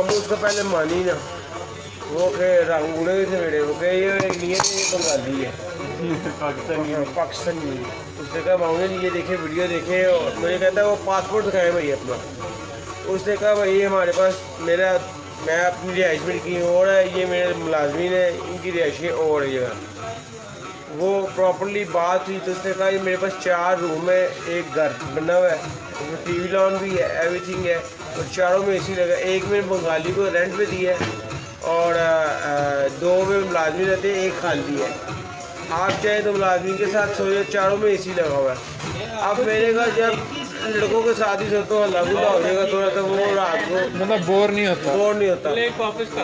मामू उसका पहले मानी ना, वो के रंग उड़े थे मेरे, वो कहे ये नहीं है, ये बंगाली है, पाकिस्तानी। उसने कहा मामू ने ये देखे वीडियो देखे, और मुझे कहता है वो पासपोर्ट दिखाए भाई अपना। उसने कहा भाई हमारे पास मैं अपनी रिहाइश में की और है, ये मेरे मुलाजमीन है, इनकी रिहाइशें और है जगह। वो प्रॉपरली बात हुई तो उसने कहा ये मेरे पास 4 रूम है, एक घर बना हुआ है, उसमें टीवी लॉन भी है, एवरीथिंग है, और चारों में एसी लगा। एक में बंगाली को रेंट पे दिया है, और 2 में मुलाजमी रहते हैं, एक खाली है। आप चाहे तो मुलाजमी के साथ सो जाए, चारों में एसी लगा हुआ है। अब मेरे घर जब लड़कों के साथ ही सोता हूँ, गुल्ला हो जाएगा थोड़ा, तो वो रात को मतलब बोर नहीं होता।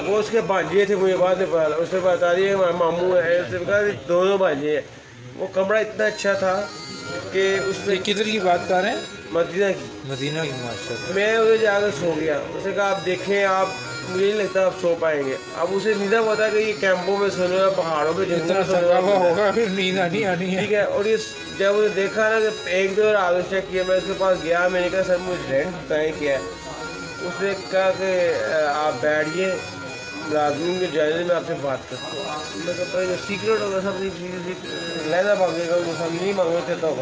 वो उसके भांजे थे, मुझे बाद में पता, उसने बता दिया हमारे मामू है, उसने कहा कि दोनों भांजे हैं। वो कमरा इतना अच्छा था कि उसने किधर की बात कर रहे हैं? मदीना की। मदीना की माशाल्लाह। मैं उधर जाकर सो गया। उसने कहा आप देखें, आप मुझे नहीं लगता आप सो पाएंगे। अब उसे नहीं था पता कि ये कैंपों में सोने वाला, पहाड़ों पे इतना थका हुआ होगा, फिर नींद आनी है। ठीक है। और ये जब उन्हें देखा ना कि 1-2 रात चेक किया, मैं उसके पास गया, मैंने कहा सर मुझे रेंट बताएं क्या है। उसने कहा कि आप बैठिए, मुलाजमीन के जायजे में आपसे बात करते हैं। मैं कहता हूँ सीक्रेट होगा सब, लहदा मांगेगा, वो सब नहीं मांगेगा तो